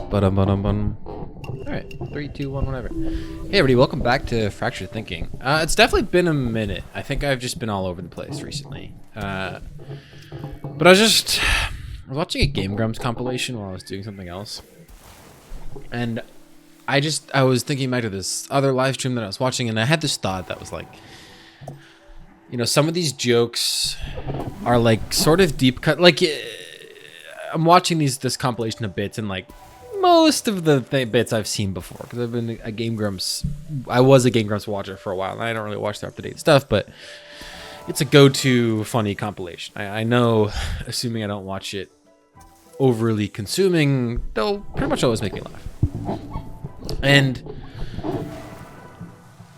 Ba-dum-ba-dum-bum. Alright, 3, 2, 1, whatever. Hey everybody, welcome back to Fractured Thinking. It's definitely been a minute. I think I've just been all over the place recently. But I was watching a Game Grumps compilation while I was doing something else. And I was thinking back to this other live stream that I was watching, and I had this thought that was like, you know, some of these jokes are like sort of deep cut. Like, I'm watching this compilation of bits, and like most of the bits I've seen before, because I've been a Game Grumps. I was a Game Grumps watcher for a while, and I don't really watch their up-to-date stuff, but it's a go-to funny compilation. I know, assuming I don't watch it overly consuming, they'll pretty much always make me laugh. And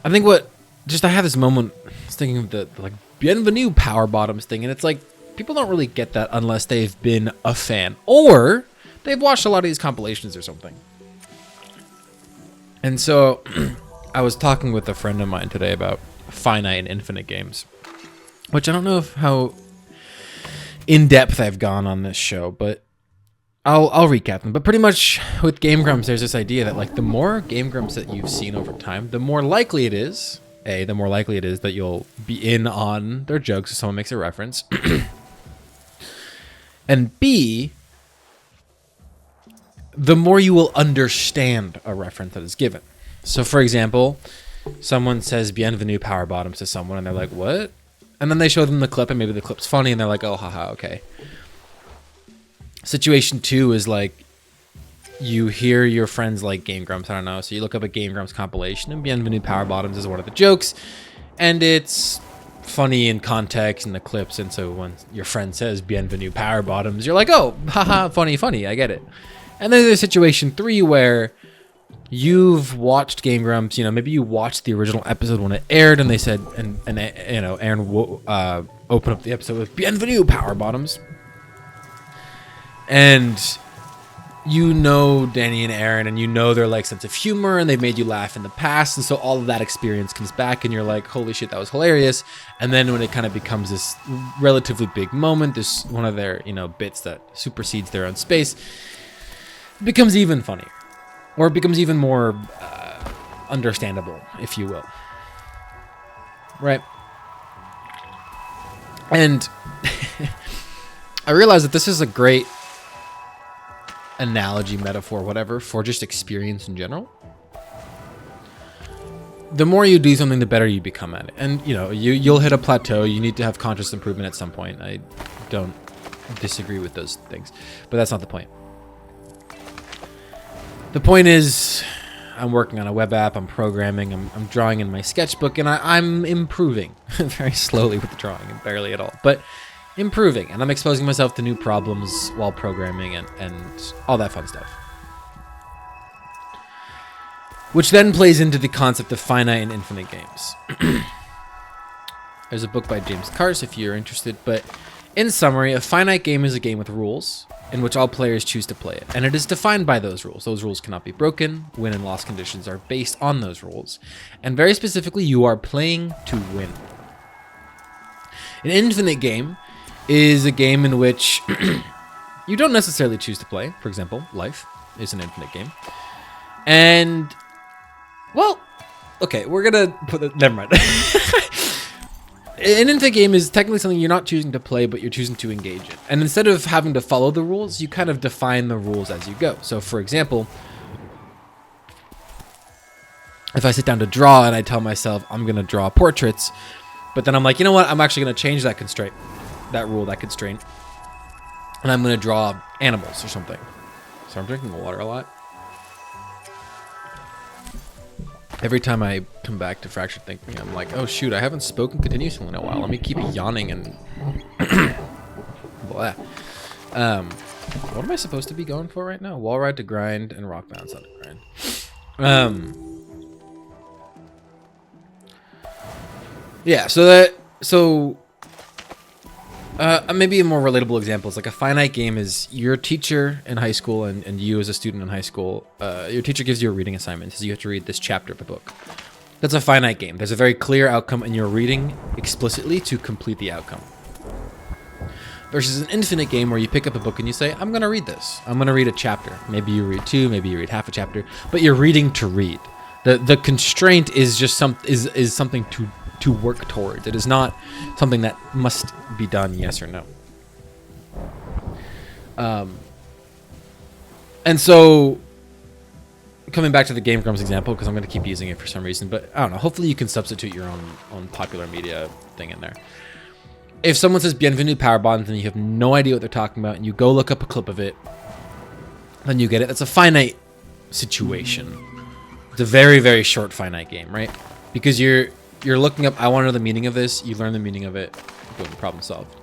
I think I had this moment thinking of the like bienvenue power bottoms thing, and it's like people don't really get that unless they've been a fan or they've watched a lot of these compilations or something. And so I was talking with a friend of mine today about finite and infinite games, which I don't know how in depth I've gone on this show, but I'll recap them. But pretty much with Game Grumps, there's this idea that like the more Game Grumps that you've seen over time, the more likely it is that you'll be in on their jokes if someone makes a reference. And B, the more you will understand a reference that is given. So for example, someone says bienvenue power bottoms to someone and they're like, what? And then they show them the clip and maybe the clip's funny and they're like, oh, haha, okay. Situation 2 is like, you hear your friends like Game Grumps, I don't know, so you look up a Game Grumps compilation and bienvenue power bottoms is one of the jokes, and it's funny in context in the clips, and so when your friend says bienvenue power bottoms, you're like, oh, haha, funny, I get it. And then there's situation 3 where you've watched Game Grumps, you know, maybe you watched the original episode when it aired, and they said, and you know, Aaron opened up the episode with bienvenue power bottoms. And you know Danny and Aaron, and you know their like sense of humor, and they've made you laugh in the past, and so all of that experience comes back, and you're like, holy shit, that was hilarious. And then when it kind of becomes this relatively big moment, this one of their, you know, bits that supersedes their own space, it becomes even funnier, or it becomes even more understandable, if you will. Right? And I realized that this is a great analogy, metaphor, whatever, for just experience in general. The more you do something, the better you become at it. And you know, you'll hit a plateau. You need to have conscious improvement at some point. I don't disagree with those things, but that's not the point. The point is, I'm working on a web app, I'm programming, I'm drawing in my sketchbook, and I'm improving very slowly with the drawing, and barely at all, but improving, and I'm exposing myself to new problems while programming and all that fun stuff. Which then plays into the concept of finite and infinite games. There's a book by James Carse if you're interested, but in summary, a finite game is a game with rules in which all players choose to play it, and it is defined by those rules. Those rules cannot be broken. Win and loss conditions are based on those rules, and very specifically, you are playing to win. An infinite game is a game in which you don't necessarily choose to play. For example, life is an infinite game. And, well, okay, we're gonna put it, never mind. An infinite game is technically something you're not choosing to play, but you're choosing to engage in. And instead of having to follow the rules, you kind of define the rules as you go. So, for example, if I sit down to draw and I tell myself I'm gonna draw portraits, but then I'm like, you know what, I'm actually gonna change that constraint. That rule, that constraint, and I'm going to draw animals or something. So I'm drinking water a lot. Every time I come back to Fractured Thinking, I'm like, oh shoot, I haven't spoken continuously in a while. Let me keep yawning and blah. What am I supposed to be going for right now? Wall ride to grind and rock bounce on to grind. Yeah, so maybe a more relatable example is like a finite game is your teacher in high school and you as a student in high school, your teacher gives you a reading assignment, says you have to read this chapter of a book. That's a finite game. There's a very clear outcome and you're reading explicitly to complete the outcome. versus an infinite game where you pick up a book and you say, I'm going to read this. I'm going to read a chapter. Maybe you read 2, maybe you read half a chapter, but you're reading to read. The constraint is just something to work towards. It is not something that must be done yes or no. And so, coming back to the Game Grumps example, because I'm going to keep using it for some reason, but I don't know. Hopefully you can substitute your own popular media thing in there. If someone says Bienvenue Power Bonds and you have no idea what they're talking about, and you go look up a clip of it, then you get it. That's a finite situation. It's a very, very short finite game, right? Because you're looking up, I want to know the meaning of this. You learn the meaning of it. Boom, problem solved.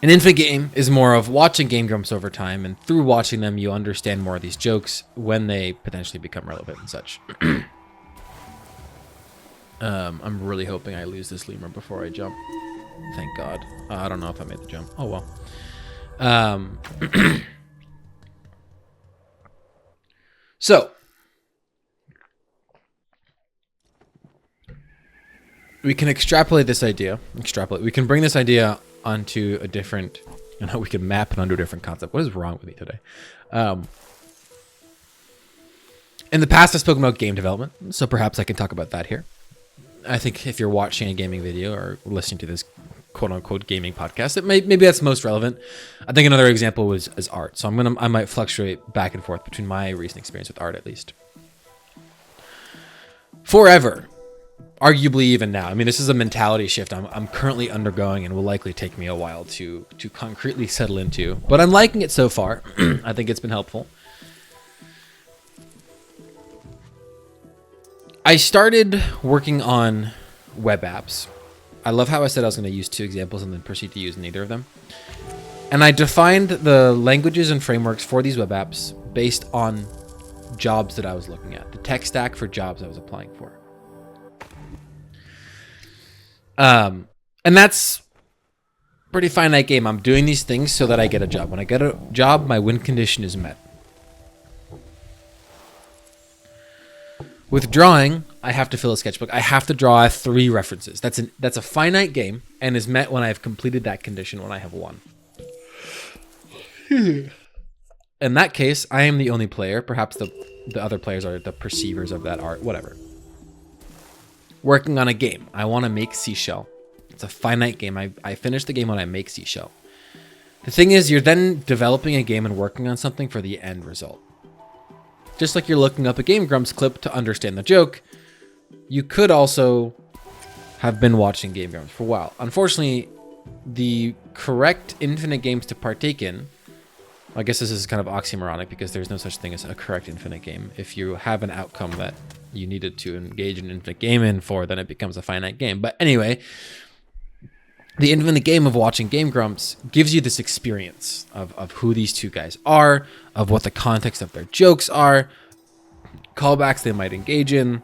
An infinite game is more of watching Game Grumps over time, and through watching them, you understand more of these jokes when they potentially become relevant and such. I'm really hoping I lose this lemur before I jump. Thank God. I don't know if I made the jump. Oh, well. So, we can extrapolate this idea. We can bring this idea onto a different, we can map it onto a different concept. What is wrong with me today? In the past, I've spoken about game development, so perhaps I can talk about that here. I think if you're watching a gaming video or listening to this quote-unquote gaming podcast, maybe that's most relevant. I think another example is art. So I might fluctuate back and forth between my recent experience with art, at least. Forever, arguably even now. I mean, this is a mentality shift I'm currently undergoing and will likely take me a while to concretely settle into. But I'm liking it so far. I think it's been helpful. I started working on web apps. I love how I said I was going to use 2 examples and then proceed to use neither of them. And I defined the languages and frameworks for these web apps based on jobs that I was looking at, the tech stack for jobs I was applying for. And that's a pretty finite game. I'm doing these things so that I get a job. When I get a job, my win condition is met. With drawing, I have to fill a sketchbook. I have to draw 3 references. That's a finite game and is met when I have completed that condition, when I have 1. In that case, I am the only player. Perhaps the other players are the perceivers of that art, whatever. Working on a game. I want to make Seashell. It's a finite game. I finish the game when I make Seashell. The thing is, you're then developing a game and working on something for the end result. Just like you're looking up a Game Grumps clip to understand the joke, you could also have been watching Game Grumps for a while. Unfortunately, the correct infinite games to partake in, I guess this is kind of oxymoronic because there's no such thing as a correct infinite game. If you have an outcome that you needed to engage an infinite game in for, then it becomes a finite game. But anyway, the infinite game of watching Game Grumps gives you this experience of who these 2 guys are, of what the context of their jokes are, callbacks they might engage in,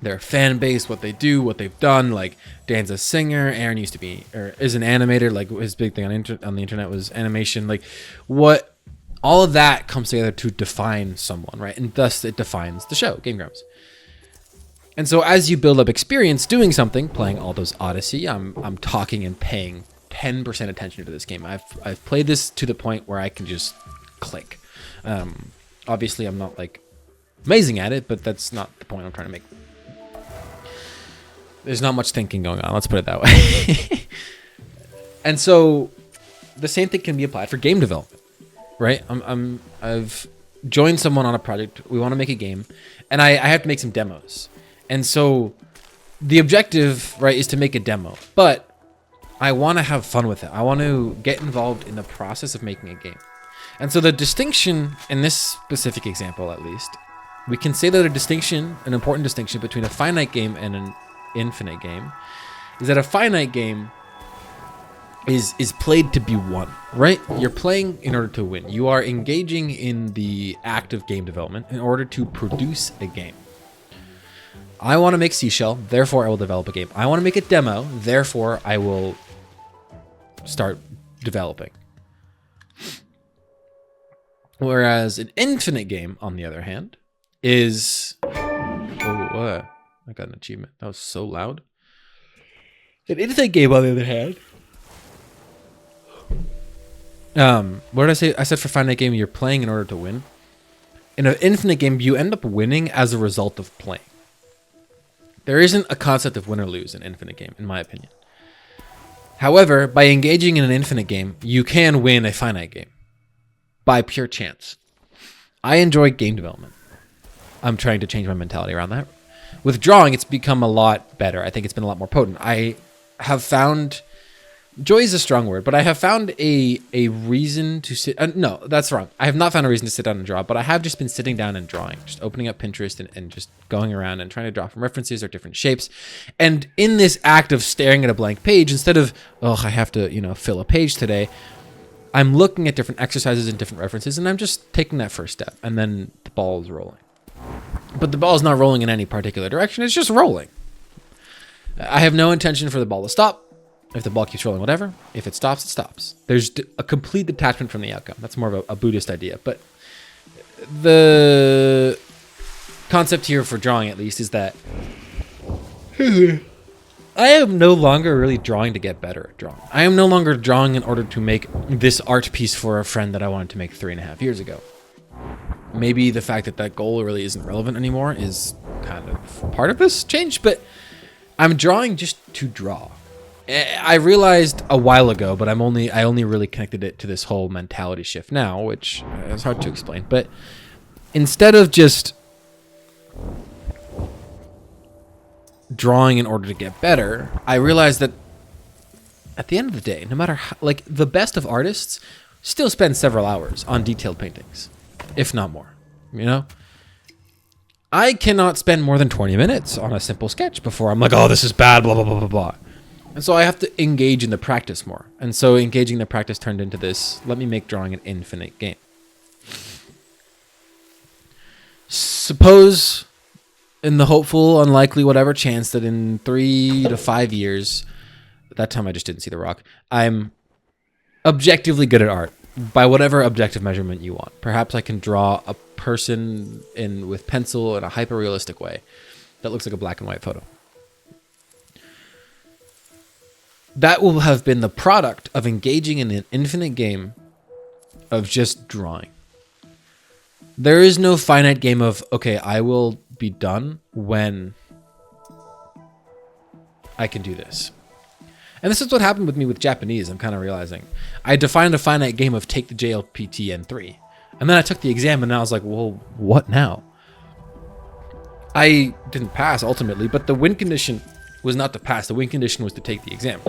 their fan base, what they do, what they've done. Like, Dan's a singer, Aaron is an animator. Like, his big thing on the internet was animation. Like, what all of that comes together to define someone, right? And thus it defines the show, Game Grumps. And so as you build up experience doing something, playing all those Odyssey, I'm talking and paying 10% attention to this game. I've played this to the point where I can just click. Obviously, I'm not like amazing at it, but that's not the point I'm trying to make. There's not much thinking going on. Let's put it that way. And so the same thing can be applied for game development, right? I've joined someone on a project. We want to make a game, and I have to make some demos. And so the objective, right, is to make a demo, but I want to have fun with it. I want to get involved in the process of making a game. And so the distinction in this specific example, at least, we can say that an important distinction between a finite game and an infinite game is that a finite game is played to be won, right? You're playing in order to win. You are engaging in the act of game development in order to produce a game. I want to make Seashell, therefore I will develop a game. I want to make a demo, therefore I will start developing. Whereas an infinite game, on the other hand, is... Oh, I got an achievement. That was so loud. An infinite game, on the other hand. What did I say? I said for finite game, you're playing in order to win. In an infinite game, you end up winning as a result of playing. There isn't a concept of win or lose in an infinite game, in my opinion. However, by engaging in an infinite game, you can win a finite game by pure chance. I enjoy game development. I'm trying to change my mentality around that. With drawing, it's become a lot better. I think it's been a lot more potent. I have found... Joy is a strong word, but I have found a reason to sit... no, that's wrong. I have not found a reason to sit down and draw, but I have just been sitting down and drawing, just opening up Pinterest and just going around and trying to draw from references or different shapes. And in this act of staring at a blank page, instead of, oh, I have to, fill a page today, I'm looking at different exercises and different references, and I'm just taking that first step, and then the ball is rolling. But the ball is not rolling in any particular direction. It's just rolling. I have no intention for the ball to stop. If the ball keeps rolling, whatever. If it stops, it stops. There's a complete detachment from the outcome. That's more of a Buddhist idea. But the concept here for drawing, at least, is that I am no longer really drawing to get better at drawing. I am no longer drawing in order to make this art piece for a friend that I wanted to make 3.5 years ago. Maybe the fact that that goal really isn't relevant anymore is kind of part of this change, but I'm drawing just to draw. I realized a while ago, but I only really connected it to this whole mentality shift now, which is hard to explain. But instead of just drawing in order to get better, I realized that at the end of the day, no matter how, the best of artists still spend several hours on detailed paintings, if not more. I cannot spend more than 20 minutes on a simple sketch before I'm like, oh, this is bad, blah, blah, blah, blah, blah. And so I have to engage in the practice more. And so engaging in the practice turned into this, let me make drawing an infinite game. Suppose, in the hopeful, unlikely, whatever chance that in 3 to 5 years, at that time I just didn't see the rock, I'm objectively good at art, by whatever objective measurement you want. Perhaps I can draw a person with pencil in a hyper-realistic way that looks like a black and white photo. That will have been the product of engaging in an infinite game of just drawing. There is no finite game of, okay, I will be done when I can do this. And this is what happened with me with Japanese, I'm kind of realizing. I defined a finite game of take the JLPT N3. And then I took the exam and I was like, well, what now? I didn't pass ultimately, but the win condition was not to pass. The win condition was to take the exam.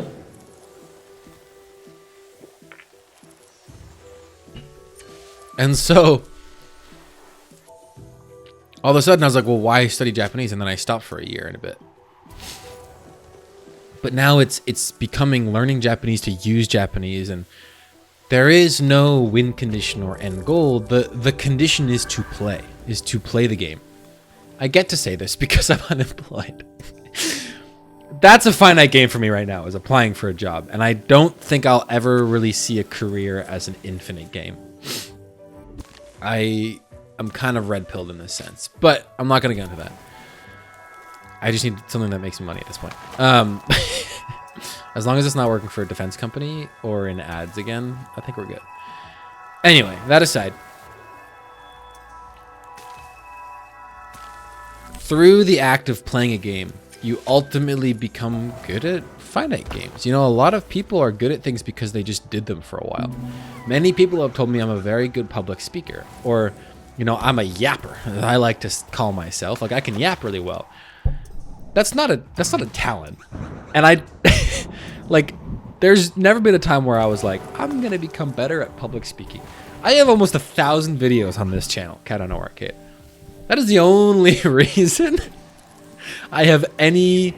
And so all of a sudden I was like, well, why study Japanese? And then I stopped for a year and a bit. But now it's becoming learning Japanese to use Japanese, and there is no win condition or end goal. The condition is to play the game. I get to say this because I'm unemployed. That's a finite game for me right now, is applying for a job. And I don't think I'll ever really see a career as an infinite game. I'm kind of red-pilled in this sense, but I'm not going to get into that. I just need something that makes me money at this point. As long as it's not working for a defense company or in ads again, I think we're good. Anyway, that aside, through the act of playing a game, you ultimately become good at finite games. A lot of people are good at things because they just did them for a while. Many people have told me I'm a very good public speaker, or, I'm a yapper. I like to call myself. I can yap really well. That's not a talent. And there's never been a time where I was like, I'm going to become better at public speaking. I have almost 1,000 videos on this channel, Cowdino Arcade. That is the only reason I have any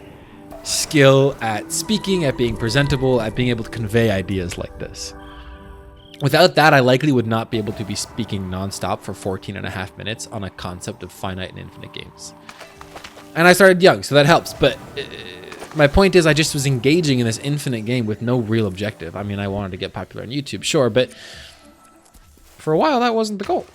skill at speaking, at being presentable, at being able to convey ideas like this. Without that, I likely would not be able to be speaking nonstop for 14.5 minutes on a concept of finite and infinite games. And I started young, so that helps. But my point is, I just was engaging in this infinite game with no real objective. I mean, I wanted to get popular on YouTube, sure, but for a while, that wasn't the goal.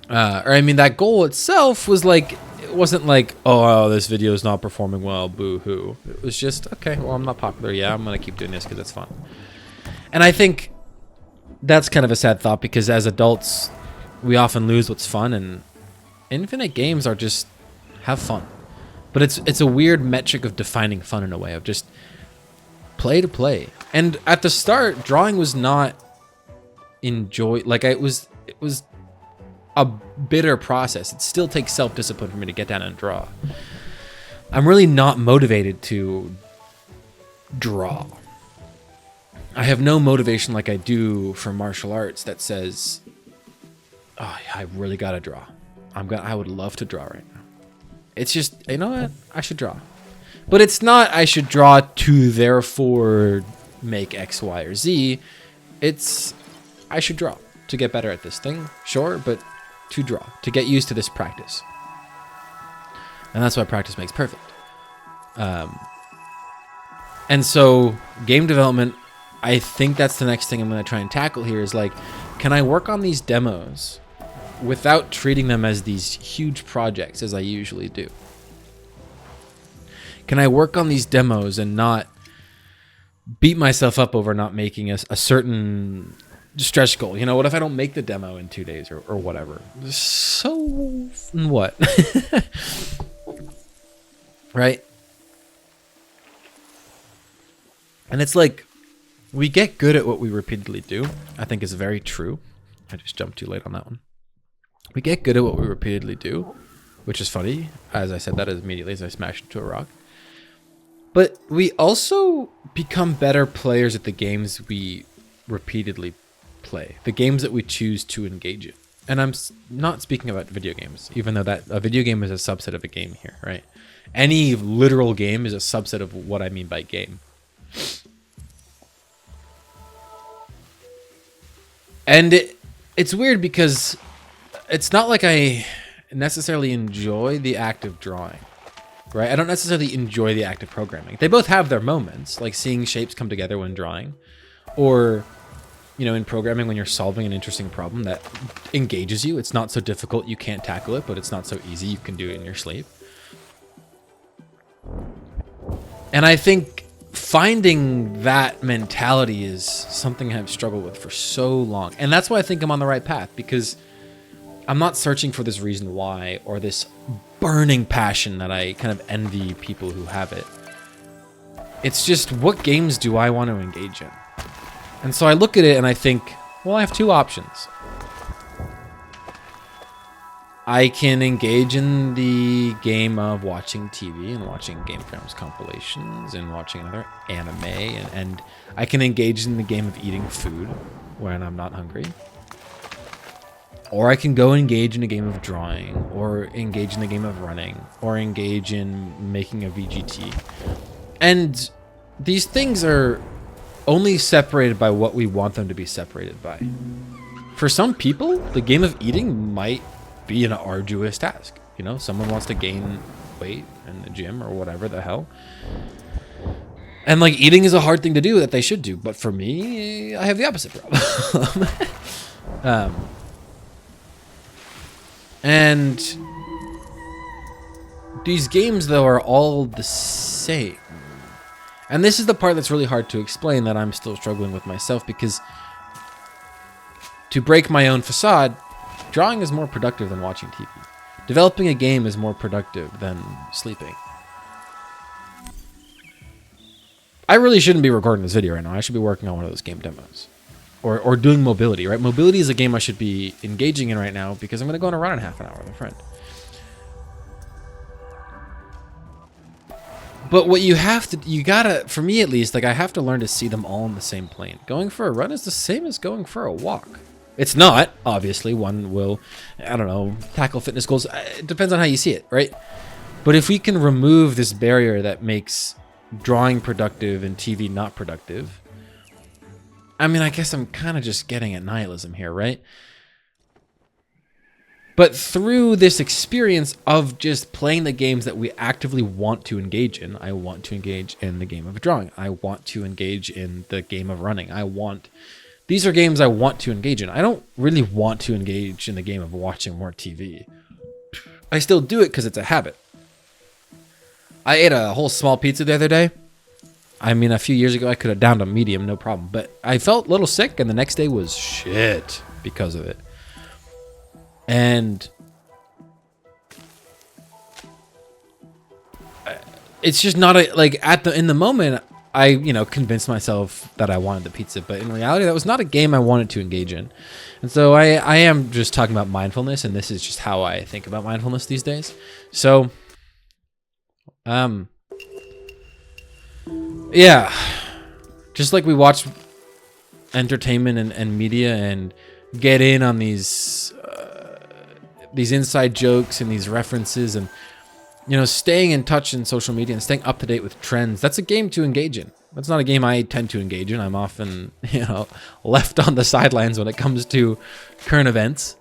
That goal itself was like it wasn't like, oh, this video is not performing well, boo-hoo. It was just, okay, well, I'm not popular. Yeah, I'm going to keep doing this because it's fun. And I think that's kind of a sad thought because as adults, we often lose what's fun, and infinite games are just have fun. But it's a weird metric of defining fun in a way, of just play to play. And at the start, drawing was not it was a bitter process. It still takes self-discipline for me to get down and draw. I'm really not motivated to draw. I have no motivation like I do for martial arts that says, oh, I really gotta draw. I would love to draw right now. It's just, you know what? I should draw. But it's not I should draw to therefore make X, Y, or Z. It's I should draw to get better at this thing. Sure, but to draw, to get used to this practice. And that's why practice makes perfect. And so game development, I think that's the next thing I'm going to try and tackle here is like, can I work on these demos without treating them as these huge projects as I usually do? Can I work on these demos and not beat myself up over not making a certain stretch goal? You know, what if I don't make the demo in 2 days or whatever? So what? Right? And it's like, we get good at what we repeatedly do. I think is very true. I just jumped too late on that one. We get good at what we repeatedly do, which is funny. As I said that as immediately as I smashed into a rock. But we also become better players at the games we repeatedly play. The games that we choose to engage in. And I'm not speaking about video games, even though that a video game is a subset of a game here, right? Any literal game is a subset of what I mean by game. And it's weird because it's not like I necessarily enjoy the act of drawing, right? I don't necessarily enjoy the act of programming. They both have their moments, like seeing shapes come together when drawing, or, you know, in programming when you're solving an interesting problem that engages you. It's not so difficult you can't tackle it, but it's not so easy you can do it in your sleep. And I think finding that mentality is something I've struggled with for so long. And that's why I think I'm on the right path, because I'm not searching for this reason why or this burning passion that I kind of envy people who have it. It's just, what games do I want to engage in? And so I look at it and I think, well, I have two options. I can engage in the game of watching TV and watching Game Grumps compilations and watching other anime, and I can engage in the game of eating food when I'm not hungry. Or I can go engage in a game of drawing, or engage in the game of running, or engage in making a VGT. And these things are only separated by what we want them to be separated by. For some people, the game of eating might be an arduous task. You know, someone wants to gain weight in the gym or whatever the hell. And like, eating is a hard thing to do that they should do. But for me, I have the opposite problem. And these games, though, are all the same. And this is the part that's really hard to explain, that I'm still struggling with myself, because to break my own facade, drawing is more productive than watching TV. Developing a game is more productive than sleeping. I really shouldn't be recording this video right now. I should be working on one of those game demos. Or doing mobility, right? Mobility is a game I should be engaging in right now, because I'm going to go on a run in half an hour with a friend. But what you gotta, for me at least, like, I have to learn to see them all in the same plane. Going for a run is the same as going for a walk. It's not, obviously. One will, I don't know, tackle fitness goals. It depends on how you see it, right? But if we can remove this barrier that makes drawing productive and TV not productive, I mean, I guess I'm kind of just getting at nihilism here, right? But through this experience of just playing the games that we actively want to engage in, I want to engage in the game of drawing. I want to engage in the game of running. These are games I want to engage in. I don't really want to engage in the game of watching more TV. I still do it because it's a habit. I ate a whole small pizza the other day. I mean, a few years ago, I could have downed a medium, no problem. But I felt a little sick, and the next day was shit because of it. And it's just not a, like, in the moment, I, convinced myself that I wanted the pizza. But in reality, that was not a game I wanted to engage in. And so I am just talking about mindfulness, and this is just how I think about mindfulness these days. So, yeah, just like we watch entertainment and media and get in on these inside jokes and these references and, staying in touch in social media and staying up to date with trends. That's a game to engage in. That's not a game I tend to engage in. I'm often, left on the sidelines when it comes to current events.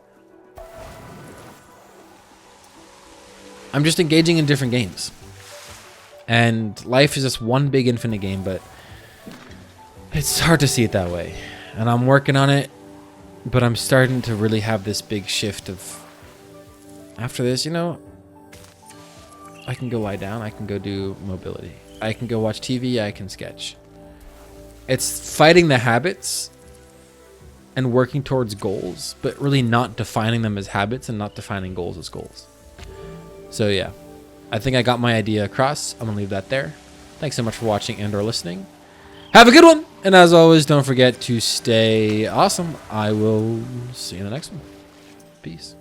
I'm just engaging in different games. And life is just one big infinite game, but it's hard to see it that way. And I'm working on it, but I'm starting to really have this big shift of, after this, I can go lie down, I can go do mobility. I can go watch TV, I can sketch. It's fighting the habits and working towards goals, but really not defining them as habits and not defining goals as goals. So yeah, I think I got my idea across. I'm gonna leave that there. Thanks so much for watching and or listening. Have a good one, and as always, don't forget to stay awesome. I will see you in the next one. Peace.